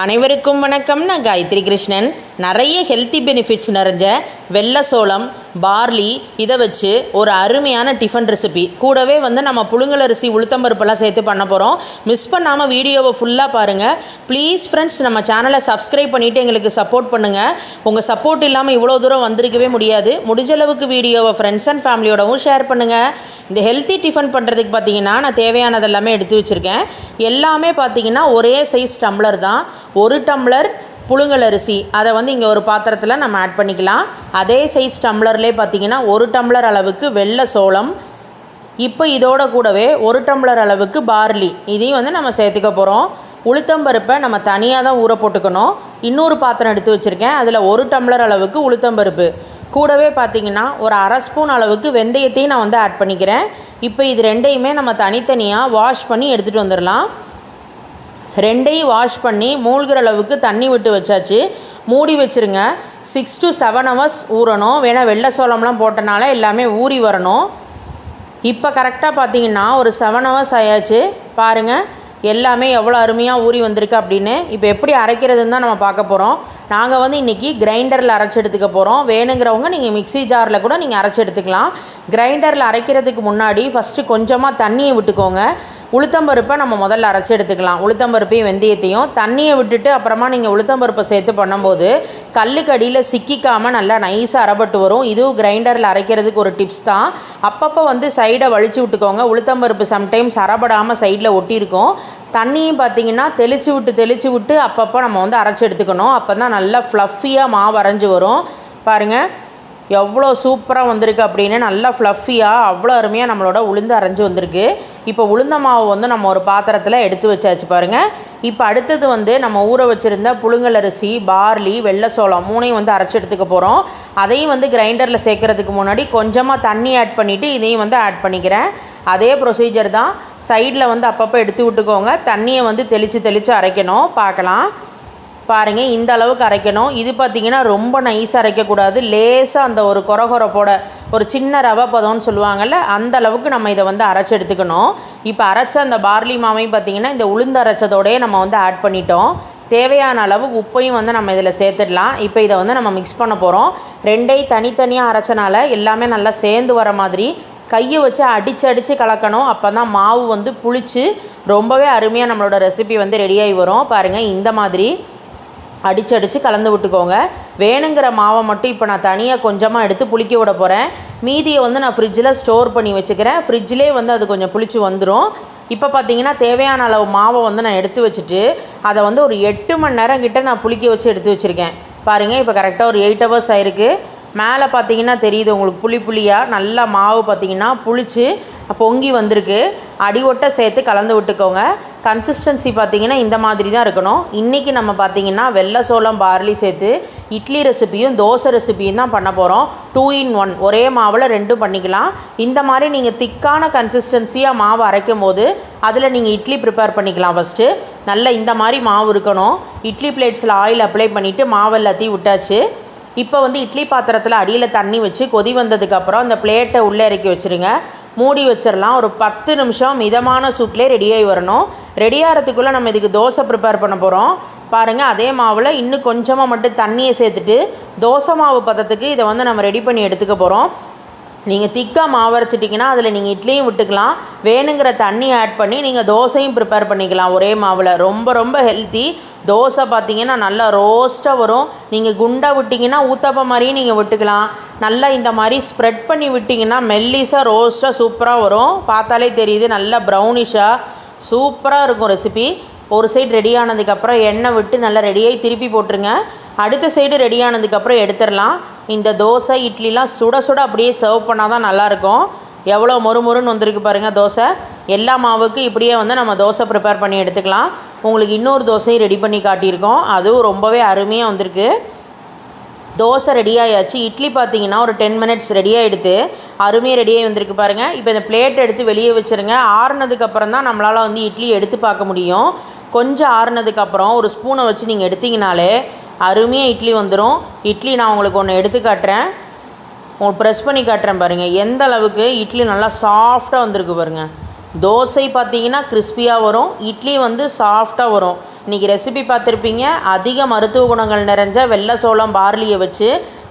அனைவருக்கும் வணக்கம். நான் காயத்ரி கிருஷ்ணன். நிறைய ஹெல்த்தி பெனிஃபிட்ஸ் நிறைஞ்ச வெள்ளை சோளம், பார்லி இதை வச்சு ஒரு அருமையான டிஃபன் ரெசிபி, கூடவே நம்ம புழுங்கலரிசி, உளுத்தம்பருப்பெல்லாம் சேர்த்து பண்ண போகிறோம். மிஸ் பண்ணாமல் வீடியோவை ஃபுல்லாக பாருங்கள். ப்ளீஸ் ஃப்ரெண்ட்ஸ், நம்ம சேனலை சப்ஸ்கிரைப் பண்ணிவிட்டு எங்களுக்கு சப்போர்ட் பண்ணுங்கள். உங்கள் சப்போர்ட் இல்லாமல் இவ்வளோ தூரம் வந்திருக்கவே முடியாது. முடிஞ்ச அளவுக்கு வீடியோவை ஃப்ரெண்ட்ஸ் அண்ட் ஃபேமிலியோடவும் ஷேர் பண்ணுங்கள். இந்த ஹெல்த்தி டிஃபன் பண்ணுறதுக்கு பார்த்தீங்கன்னா நான் தேவையானது எல்லாமே எடுத்து வச்சுருக்கேன். எல்லாமே பார்த்தீங்கன்னா ஒரே சைஸ் டம்ளர் தான். ஒரு டம்ளர் புழுங்கலரிசி அதை இங்கே ஒரு பாத்திரத்தில் நம்ம ஆட் பண்ணிக்கலாம். அதே சைஸ் டம்ளர்லேயே பார்த்தீங்கன்னா ஒரு டம்ளர் அளவுக்கு வெள்ளை சோளம். இப்போ இதோட கூடவே ஒரு டம்ளர் அளவுக்கு பார்லி இதையும் நம்ம சேர்த்துக்க போகிறோம். உளுத்தம்பருப்பை நம்ம தனியாக தான் ஊற போட்டுக்கணும். இன்னொரு பாத்திரம் எடுத்து வச்சுருக்கேன். அதில் ஒரு டம்ளர் அளவுக்கு உளுத்தம்பருப்பு, கூடவே பார்த்திங்கன்னா ஒரு அரை ஸ்பூன் அளவுக்கு வெந்தயத்தையும் நான் ஆட் பண்ணிக்கிறேன். இப்போ இது ரெண்டையுமே நம்ம தனித்தனியாக வாஷ் பண்ணி எடுத்துகிட்டு வந்துடலாம். ரெண்டையும் வாஷ் பண்ணி மூழ்கிற அளவுக்கு தண்ணி விட்டு வச்சாச்சு. மூடி வச்சுருங்க. 6 to 7 hours ஊறணும். வேணால் வெள்ளை சோளம்லாம் போட்டனால எல்லாமே ஊறி வரணும். இப்போ கரெக்டாக பார்த்தீங்கன்னா ஒரு 7 hours ஆயாச்சு. பாருங்கள் எல்லாமே எவ்வளோ அருமையாக ஊறி வந்திருக்கு அப்படின்னு. இப்போ எப்படி அரைக்கிறதுன்னு தான் நம்ம பார்க்க போகிறோம். நாங்கள் இன்றைக்கி கிரைண்டரில் அரைச்சி எடுத்துக்க போகிறோம். வேணுங்கிறவங்க நீங்கள் மிக்ஸி ஜாரில் கூட நீங்கள் அரைச்சி எடுத்துக்கலாம். கிரைண்டரில் அரைக்கிறதுக்கு முன்னாடி ஃபஸ்ட்டு கொஞ்சமாக தண்ணியை விட்டுக்கோங்க. உளுத்தம்பருப்பை நம்ம முதல்ல அரைச்சி எடுத்துக்கலாம். உளுத்தம்பருப்பையும் வெந்தயத்தையும் தண்ணியை விட்டுட்டு அப்புறமா நீங்கள் உளுத்தம்பருப்பை சேர்த்து பண்ணும்போது கல்லுக்கு அடியில் சிக்கிக்காமல் நல்லா நைஸாக அரைப்பட்டு வரும். இதுவும் கிரைண்டரில் அரைக்கிறதுக்கு ஒரு டிப்ஸ் தான். அப்பப்போ சைடை வலிச்சு விட்டுக்கோங்க. உளுத்தம்பருப்பு சம்டைம்ஸ் அரைப்படாமல் சைடில் ஒட்டியிருக்கும். தண்ணியும் பார்த்திங்கன்னா தெளித்து விட்டு அப்பப்போ நம்ம அரைச்சி எடுத்துக்கணும். அப்போ தான் நல்லா ஃப்ளஃபியாக மாவு அரைஞ்சி வரும். பாருங்கள் எவ்வளோ சூப்பராக வந்திருக்கு அப்படின்னு. நல்லா ஃப்ளஃபியாக அவ்வளோ அருமையாக நம்மளோட உளுந்து அரைஞ்சி வந்திருக்கு. இப்போ உளுந்த மாவு நம்ம ஒரு பாத்திரத்தில் எடுத்து வச்சாச்சு பாருங்கள். இப்போ அடுத்தது நம்ம ஊற வச்சுருந்த புழுங்கலரிசி, பார்லி, வெள்ளை சோளம் மூணையும் அரைச்சி எடுத்துக்க போகிறோம். அதையும் கிரைண்டரில் சேர்க்குறதுக்கு முன்னாடி கொஞ்சமாக தண்ணி ஆட் பண்ணிவிட்டு இதையும் ஆட் பண்ணிக்கிறேன். அதே ப்ரொசீஜர் தான். சைடில் அப்பப்போ எடுத்து விட்டுக்கோங்க. தண்ணியை தெளித்து அரைக்கணும். பார்க்கலாம். பாருங்கள் இந்த அளவுக்கு அரைக்கணும். இது பார்த்திங்கன்னா ரொம்ப நைஸாக அரைக்கக்கூடாது. லேசாக அந்த ஒரு கொரகொரப்போட ஒரு சின்ன ரவை பதம்னு சொல்லுவாங்கள்ல, அந்த அளவுக்கு நம்ம இதை அரைச்சி எடுத்துக்கணும். இப்போ அரைச்ச அந்த பார்லி மாவையும் பார்த்திங்கன்னா இந்த உளுந்து அரைச்சதோடையே நம்ம ஆட் பண்ணிட்டோம். தேவையான அளவு உப்பையும் நம்ம இதில் சேர்த்துடலாம். இப்போ இதை நம்ம மிக்ஸ் பண்ண போகிறோம். ரெண்டையும் தனித்தனியாக அரைச்சனால எல்லாமே நல்லா சேர்ந்து வர மாதிரி கையை வச்சு அடித்து கலக்கணும். அப்போ தான் மாவு புளிச்சு ரொம்பவே அருமையாக நம்மளோட ரெசிபி ரெடியாகி வரும். பாருங்கள் இந்த மாதிரி அடித்து கலந்து விட்டுக்கோங்க. வேணுங்கிற மாவை மட்டும் இப்போ நான் தனியாக கொஞ்சமாக எடுத்து புளிக்க விட போகிறேன். மீதியை நான் ஃப்ரிட்ஜில் ஸ்டோர் பண்ணி வச்சுக்கிறேன். ஃப்ரிட்ஜிலே அது கொஞ்சம் புளிச்சு வந்துடும். இப்போ பார்த்திங்கன்னா தேவையான அளவு மாவை நான் எடுத்து வச்சுட்டு அதை ஒரு 8 மணி நேரம் கிட்ட நான் புளிக்க வச்சு எடுத்து வச்சுருக்கேன். பாருங்கள் இப்போ கரெக்டாக ஒரு 8 hours ஆயிருக்கு. மேலே பார்த்திங்கன்னா தெரியுது உங்களுக்கு புளியாக நல்லா மாவு பார்த்திங்கன்னா புளிச்சு பொங்கி வந்திருக்கு. அடி ஒட்ட சேர்த்து கலந்து விட்டுக்கோங்க. கன்சிஸ்டன்சி பார்த்திங்கன்னா இந்த மாதிரி தான் இருக்கணும். இன்றைக்கி நம்ம பார்த்திங்கன்னா வெள்ளை சோளம், பார்லி சேர்த்து இட்லி ரெசிப்பியும் தோசை ரெசிப்பியும் தான் பண்ண போகிறோம். 2 in 1 ஒரே மாவில் 2 பண்ணிக்கலாம். இந்த மாதிரி நீங்கள் திக்கான கன்சிஸ்டன்சியாக மாவு அரைக்கும் போது அதில் நீங்கள் இட்லி ப்ரிப்பேர் பண்ணிக்கலாம். ஃபஸ்ட்டு நல்லா இந்த மாதிரி மாவு இருக்கணும். இட்லி பிளேட்ஸில் ஆயில் அப்ளை பண்ணிவிட்டு மாவு எல்லாத்தையும் விட்டாச்சு. இப்போ இட்லி பாத்திரத்தில் அடியில் தண்ணி வச்சு கொதி வந்ததுக்கப்புறம் அந்த பிளேட்டை உள்ளே இறக்கி வச்சுருங்க. மூடி வச்சிடலாம். ஒரு 10 நிமிஷம் மிதமான சூட்லேயே ரெடியாகி வரணும். ரெடியாகிறதுக்குள்ளே நம்ம இதுக்கு தோசை ப்ரிப்பேர் பண்ண போகிறோம். பாருங்கள் அதே மாவில் இன்னும் கொஞ்சமாக மட்டும் தண்ணியை சேர்த்துட்டு தோசை மாவு பதத்துக்கு இதை நம்ம ரெடி பண்ணி எடுத்துக்க போகிறோம். நீங்கள் திக்காக மாவு அரைச்சிட்டிங்கன்னா அதில் நீங்கள் இட்லியும் விட்டுக்கலாம். வேணுங்கிற தண்ணி ஆட் பண்ணி நீங்கள் தோசையும் ப்ரிப்பேர் பண்ணிக்கலாம் ஒரே மாவில். ரொம்ப ரொம்ப ஹெல்த்தி. தோசை பார்த்திங்கன்னா நல்லா ரோஸ்ட்டாக வரும். நீங்கள் குண்டாக விட்டிங்கன்னா ஊத்தப்பம் மாதிரியும் நீங்கள் விட்டுக்கலாம். நல்லா இந்த மாதிரி ஸ்ப்ரெட் பண்ணி விட்டிங்கன்னா மெல்லிஸாக ரோஸ்ட்டாக சூப்பராக வரும். பார்த்தாலே தெரியுது நல்லா ப்ரௌனிஷாக சூப்பராக இருக்கும் ரெசிபி. ஒரு சைடு ரெடி ஆனதுக்கப்புறம் எண்ணெய் விட்டு நல்லா ரெடியாகி திருப்பி போட்டுருங்க. அடுத்த சைடு ரெடி ஆனதுக்கப்புறம் எடுத்துடலாம். இந்த தோசை இட்லிலாம் சுட சுட அப்படியே சர்வ் பண்ணால் தான் நல்லாயிருக்கும். எவ்வளோ மொறுமொறுன்னு வந்திருக்கு பாருங்கள் தோசை. எல்லா மாவுக்கும் இப்படியே நம்ம தோசை ப்ரிப்பேர் பண்ணி எடுத்துக்கலாம். உங்களுக்கு இன்னொரு தோசையும் ரெடி பண்ணி காட்டியிருக்கோம். அதுவும் ரொம்பவே அருமையாக வந்திருக்கு. தோசை ரெடியாகியாச்சு. இட்லி பார்த்திங்கன்னா ஒரு 10 minutes ரெடியாக எடுத்து அருமையாக ரெடியாகி வந்திருக்கு பாருங்கள். இப்போ இந்த பிளேட் எடுத்து வெளியே வச்சுருங்க. ஆறுனதுக்கப்புறம் தான் நம்மளால் இட்லி எடுத்து பார்க்க முடியும். கொஞ்சம் ஆறுனதுக்கப்புறம் ஒரு ஸ்பூனை வச்சு நீங்கள் எடுத்திங்கனாலே அருமையாக இட்லி வந்துடும். இட்லி நான் உங்களுக்கு ஒன்று எடுத்து காட்டுறேன். உங்களுக்கு ப்ரெஸ் பண்ணி காட்டுறேன் பாருங்கள். எந்த அளவுக்கு இட்லி நல்லா சாஃப்டாக வந்திருக்கு பாருங்கள். தோசை பார்த்தீங்கன்னா கிறிஸ்பியாக வரும், இட்லி சாஃப்டாக வரும். இன்றைக்கி ரெசிபி பார்த்துருப்பீங்க. அதிக மருத்துவ குணங்கள் நிறைஞ்ச வெள்ளை சோளம் பார்லியை வச்சு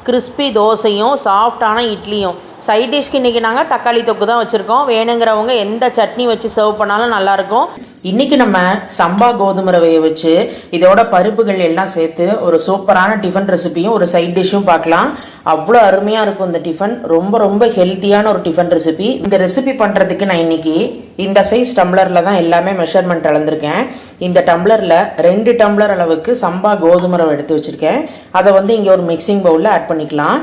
கிறிஸ்பி தோசையும் சாஃப்டான இட்லியும். சைட் டிஷ்க்கு இன்றைக்கி நாங்கள் தக்காளி தொக்கு தான் வச்சுருக்கோம். வேணுங்கிறவங்க எந்த சட்னி வச்சு சர்வ் பண்ணாலும் நல்லாயிருக்கும். இன்றைக்கி நம்ம சம்பா கோதுமை ரவையை வச்சு இதோட பருப்புகள் எல்லாம் சேர்த்து ஒரு சூப்பரான டிஃபன் ரெசிபியும் ஒரு சைட் டிஷ்ஷும் பார்க்கலாம். அவ்வளோ அருமையாக இருக்கும் இந்த டிஃபன். ரொம்ப ரொம்ப ஹெல்த்தியான ஒரு டிஃபன் ரெசிபி. இந்த ரெசிபி பண்ணுறதுக்கு நான் இன்றைக்கி இந்த சைஸ் டம்ளரில் தான் எல்லாமே மெஷர்மெண்ட் அளந்திருக்கேன். இந்த டம்ளரில் 2 டம்ளர் அளவுக்கு சம்பா கோதுமை ரவை எடுத்து வச்சுருக்கேன். அதை வந்து இங்கே ஒரு மிக்சிங் பவுலில் ஆட் பண்ணிக்கலாம்.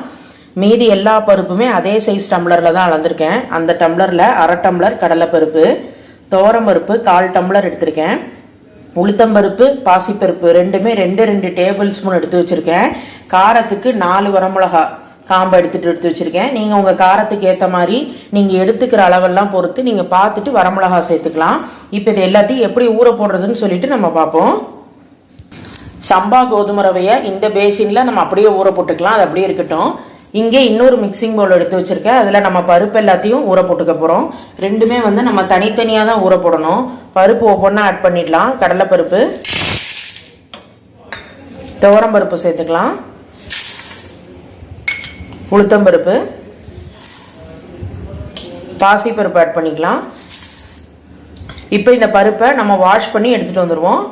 மீதி எல்லா பருப்புமே அதே சைஸ் டம்ளரில் தான் அளந்திருக்கேன். அந்த டம்ளரில் 1/2 டம்ளர் கடலைப்பருப்பு, துவரம்பருப்பு 1/4 டம்ளர் எடுத்திருக்கேன். உளுத்தம்பருப்பு, பாசிப்பருப்பு ரெண்டுமே 2 டேபிள் ஸ்பூன் எடுத்து வச்சுருக்கேன். காரத்துக்கு 4 வரமிளகா காம்பை எடுத்து வச்சுருக்கேன். நீங்கள் உங்கள் காரத்துக்கு ஏற்ற மாதிரி நீங்கள் எடுத்துக்கிற அளவெல்லாம் பொறுத்து நீங்கள் பார்த்துட்டு வரமிளகா சேர்த்துக்கலாம். இப்போ இது எல்லாத்தையும் எப்படி ஊற போடுறதுன்னு சொல்லிட்டு நம்ம பார்ப்போம். சம்பா கோதுமை ரவையை இந்த பேசினில் நம்ம அப்படியே ஊற போட்டுக்கலாம். அது அப்படியே இருக்கட்டும். இங்கே இன்னொரு மிக்சிங் பவுல் எடுத்து வச்சுருக்கேன். அதில் நம்ம பருப்பு எல்லாத்தையும் ஊற போட்டுக்க போகிறோம். ரெண்டுமே வந்து நம்ம தனித்தனியாக தான் ஊற போடணும். பருப்பு ஒவ்வொன்றா ஆட் பண்ணிடலாம். கடலைப்பருப்பு, துவரம்பருப்பு சேர்த்துக்கலாம், உளுத்தம்பருப்பு, பாசிப்பருப்பு ஆட் பண்ணிக்கலாம். இப்போ இந்த பருப்பை நம்ம வாஷ் பண்ணி எடுத்துகிட்டு வந்துடுவோம்.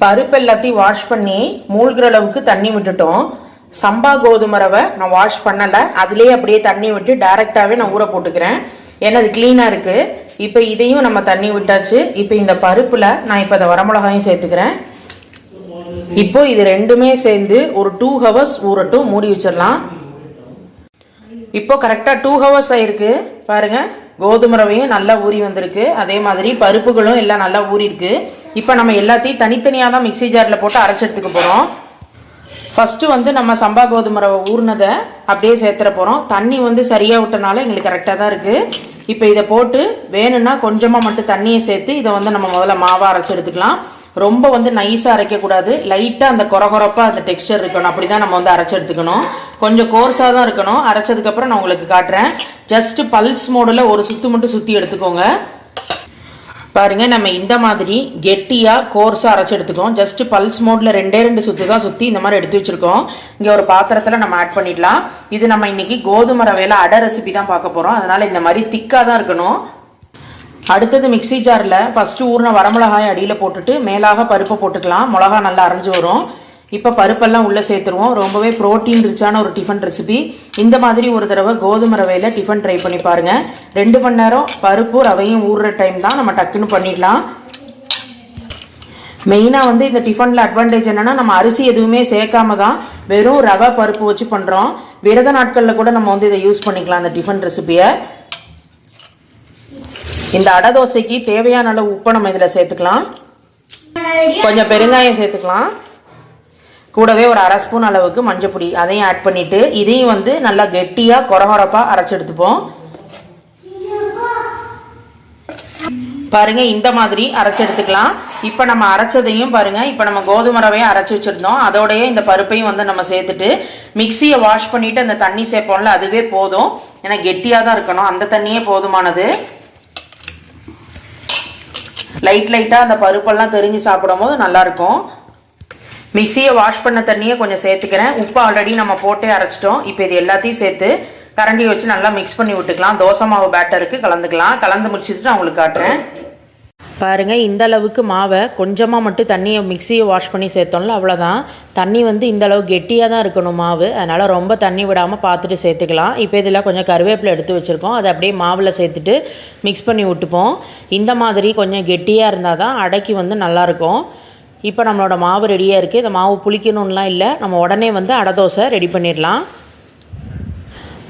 பருப்பு எல்லாத்தையும் வாஷ் பண்ணி மூழ்கிற அளவுக்கு தண்ணி விட்டுட்டோம். சம்பா கோதுமை ரவை நான் வாஷ் பண்ணலை, அதுலேயே அப்படியே தண்ணி விட்டு டைரெக்டாகவே நான் ஊற போட்டுக்கிறேன். ஏன்னா அது க்ளீனாக இருக்குது. இப்போ இதையும் நம்ம தண்ணி விட்டாச்சு. இப்போ இந்த பருப்பில் நான் இப்போ அந்த வரமிளகாயும் சேர்த்துக்கிறேன். இப்போ இது ரெண்டுமே சேர்ந்து ஒரு 2 ஹவர்ஸ் ஊறட்டும். மூடி வச்சிடலாம். இப்போ கரெக்டாக 2 ஹவர்ஸ் ஆயிருக்கு பாருங்க. கோதுமை ரவையும் நல்லா ஊறி வந்திருக்கு. அதே மாதிரி பருப்புகளும் எல்லாம் நல்லா ஊறிருக்கு. இப்போ நம்ம எல்லாத்தையும் தனித்தனியாக தான் மிக்சி ஜாரில் போட்டு அரைச்சி எடுத்துக்க போகிறோம். ஃபஸ்ட்டு வந்து நம்ம சம்பா கோதுமை ரவை ஊறினதை அப்படியே சேர்த்துற போகிறோம். தண்ணி வந்து சரியாக விட்டனால எங்களுக்கு கரெக்டாக தான் இருக்குது. இப்போ இதை போட்டு வேணும்னா கொஞ்சமாக மட்டும் தண்ணியை சேர்த்து இதை வந்து நம்ம முதல்ல மாவாக அரைச்சி எடுத்துக்கலாம். ரொம்ப வந்து நைஸாக அரைக்கக்கூடாது. லைட்டாக அந்த கொரகொரப்பாக அந்த டெக்ஸ்டர் இருக்கணும். அப்படி தான் நம்ம வந்து அரைச்சி எடுத்துக்கணும். கொஞ்சம் கோர்ஸாக தான் இருக்கணும். அரைச்சதுக்கப்புறம் நான் உங்களுக்கு காட்டுறேன். ஜஸ்ட்டு பல்ஸ் மோடில் ஒரு சுற்று மட்டும் சுற்றி எடுத்துக்கோங்க. பாருங்கள், நம்ம இந்த மாதிரி கெட்டியாக கோர்ஸாக அரைச்சி எடுத்துக்கோம். ஜஸ்ட்டு பல்ஸ் மோடில் 2 சுற்று தான் சுற்றி இந்த மாதிரி எடுத்து வச்சுருக்கோம். இங்கே ஒரு பாத்திரத்தில் நம்ம ஆட் பண்ணிடலாம். இது நம்ம இன்றைக்கி கோதுமை ரவையில் அடை ரெசிபி தான் பார்க்க போகிறோம். அதனால் இந்த மாதிரி திக்காக தான் இருக்கணும். அடுத்தது மிக்சி ஜாரில் ஃபஸ்ட்டு ஊறின வரமிளகாயை அடியில் போட்டுட்டு மேலாக பருப்பை போட்டுக்கலாம். மிளகா நல்லா அரைஞ்சி வரும். இப்போ பருப்பெல்லாம் உள்ளே சேர்த்துருவோம். ரொம்பவே ப்ரோட்டீன் ரிச்சான ஒரு டிஃபன் ரெசிபி. இந்த மாதிரி ஒரு தடவை கோதுமை ரவையில் டிஃபன் ட்ரை பண்ணி பாருங்கள். 2 மணி நேரம் பருப்பு ரவையும் ஊறுற டைம் தான். நம்ம டக்குன்னு பண்ணிடலாம். மெயினாக வந்து இந்த டிஃபனில் அட்வான்டேஜ் என்னென்னா நம்ம அரிசி எதுவுமே சேர்க்காம தான் வெறும் ரவை பருப்பு வச்சு பண்ணுறோம். விரத நாட்களில் கூட நம்ம வந்து இதை யூஸ் பண்ணிக்கலாம் இந்த டிஃபன் ரெசிபியை. இந்த அடை தோசைக்கு தேவையான அளவு உப்பை நம்ம இதில் சேர்த்துக்கலாம். கொஞ்சம் பெருங்காயம் சேர்த்துக்கலாம். கூடவே ஒரு 1/2 ஸ்பூன் அளவுக்கு மஞ்சப்பொடி அதையும் ஆட் பண்ணிவிட்டு இதையும் வந்து நல்லா கெட்டியாக கொரகொரப்பாக அரைச்சி எடுத்துப்போம். பாருங்கள், இந்த மாதிரி அரைச்சி எடுத்துக்கலாம். இப்போ நம்ம அரைச்சதையும் பாருங்கள். இப்போ நம்ம கோதுமை ரவையை அரைச்சி வச்சுருந்தோம். அதோடையே இந்த பருப்பையும் வந்து நம்ம சேர்த்துட்டு மிக்சியை வாஷ் பண்ணிவிட்டு அந்த தண்ணி சேர்ப்போம்ல, அதுவே போதும். ஏன்னா கெட்டியாக தான் இருக்கணும். அந்த தண்ணியே போதுமானது. லைட்டாக அந்த பருப்பெல்லாம் தெரிஞ்சு சாப்பிடும் போது நல்லாயிருக்கும். மிக்சியை வாஷ் பண்ண தண்ணியை கொஞ்சம் சேர்த்துக்கிறேன். உப்பு ஆல்ரெடி நம்ம போட்டே அரைச்சிட்டோம். இப்போ இது எல்லாத்தையும் சேர்த்து கரண்டியை வச்சு நல்லா மிக்ஸ் பண்ணி விட்டுக்கலாம். தோசை மாவு பேட்டருக்கு கலந்துக்கலாம். கலந்து முடிச்சுட்டு நான் உங்களுக்கு காட்டுறேன். பாருங்கள், இந்த அளவுக்கு மாவை கொஞ்சமாக மட்டும் தண்ணியை மிக்சியை வாஷ் பண்ணி சேர்த்தோம்ல, அவ்வளோதான். தண்ணி வந்து இந்த அளவு கெட்டியாக தான் இருக்கணும் மாவு. அதனால் ரொம்ப தண்ணி விடாமல் பார்த்துட்டு சேர்த்துக்கலாம். இப்போ இதில் கொஞ்சம் கருவேப்பிலை எடுத்து வச்சுருக்கோம். அதை அப்படியே மாவில் சேர்த்துட்டு மிக்ஸ் பண்ணி விட்டுப்போம். இந்த மாதிரி கொஞ்சம் கெட்டியாக இருந்தால் தான் அடைக்கி வந்து நல்லாயிருக்கும். இப்போ நம்மளோட மாவு ரெடியாக இருக்குது. இந்த மாவு புளிக்கணும்லாம் இல்லை. நம்ம உடனே வந்து அடை தோசை ரெடி பண்ணிடலாம்.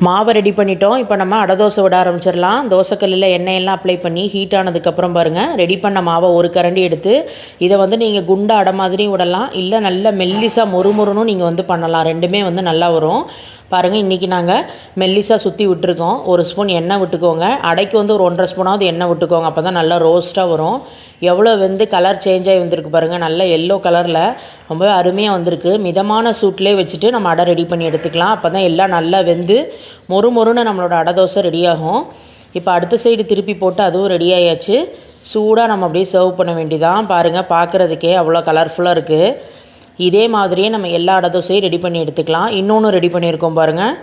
மாவை ரெடி பண்ணிட்டோம். இப்போ நம்ம அடை தோசை விட ஆரம்பிச்சிடலாம். தோசைக்கல்லில் எண்ணெயெல்லாம் அப்ளை பண்ணி ஹீட் ஆனதுக்கப்புறம் பாருங்கள், ரெடி பண்ண மாவை ஒரு கரண்டி எடுத்து இதை வந்து நீங்கள் குண்டை அடை மாதிரியும் விடலாம், இல்லை நல்ல மெல்லிசாக மொறுமொறுனும் நீங்கள் வந்து பண்ணலாம். ரெண்டுமே வந்து நல்லா வரும். பாருங்கள், இன்றைக்கி நாங்கள் மெல்லிசாக சுற்றி விட்டுருக்கோம். 1 ஸ்பூன் எண்ணெய் விட்டுக்கோங்க. அடைக்கு வந்து ஒரு 1.5 ஸ்பூனாவது எண்ணெய் விட்டுக்கோங்க. அப்போ தான் நல்லா ரோஸ்ட்டாக வரும். எவ்வளோ வந்து கலர் சேஞ்ச் ஆகி வந்திருக்கு பாருங்கள். நல்ல எல்லோ கலரில் ரொம்பவே அருமையாக வந்திருக்கு. மிதமான சூட்லேயே வச்சுட்டு நம்ம அடை ரெடி பண்ணி எடுத்துக்கலாம். அப்போ தான் எல்லாம் நல்லா வெந்து மொறுமொறுன்னு நம்மளோட அடை தோசை ரெடியாகும். இப்போ அடுத்த சைடு திருப்பி போட்டு அதுவும் ரெடி ஆயாச்சு. சூடாக நம்ம அப்படியே சர்வ் பண்ண வேண்டியதான். பாருங்கள், பார்க்குறதுக்கே அவ்வளோ கலர்ஃபுல்லாக இருக்குது. இதே மாதிரியே நம்ம எல்லா அடை தோசையும் ரெடி பண்ணி எடுத்துக்கலாம். இன்னொன்று ரெடி பண்ணியிருக்கோம் பாருங்கள்,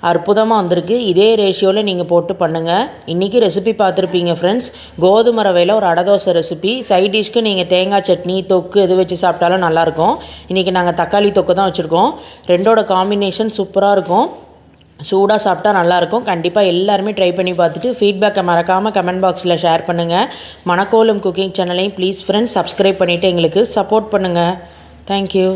அற்புதமாக வந்திருக்கு. இதே ரேஷியோவில் நீங்கள் போட்டு பண்ணுங்கள். இன்றைக்கி ரெசிபி பார்த்துருப்பீங்க ஃப்ரெண்ட்ஸ், கோதுமை ரவையில் ஒரு அடை தோசை ரெசிபி. சைட் டிஷ்க்கு நீங்கள் தேங்காய் சட்னி, தொக்கு எது வச்சு சாப்பிட்டாலும் நல்லாயிருக்கும். இன்றைக்கி நாங்கள் தக்காளி தொக்கு தான் வச்சுருக்கோம். ரெண்டோட காம்பினேஷன் சூப்பராக இருக்கும். சூடாக சாப்பிட்டா நல்லாயிருக்கும். கண்டிப்பாக எல்லாருமே ட்ரை பண்ணி பார்த்துட்டு ஃபீட்பேக்கை மறக்காமல் கமெண்ட் பாக்ஸில் ஷேர் பண்ணுங்கள். மணக்கோலம் குக்கிங் சேனலையும் ப்ளீஸ் ஃப்ரெண்ட்ஸ் சப்ஸ்கிரைப் பண்ணிவிட்டு எங்களுக்கு சப்போர்ட் பண்ணுங்கள். தேங்க்யூ.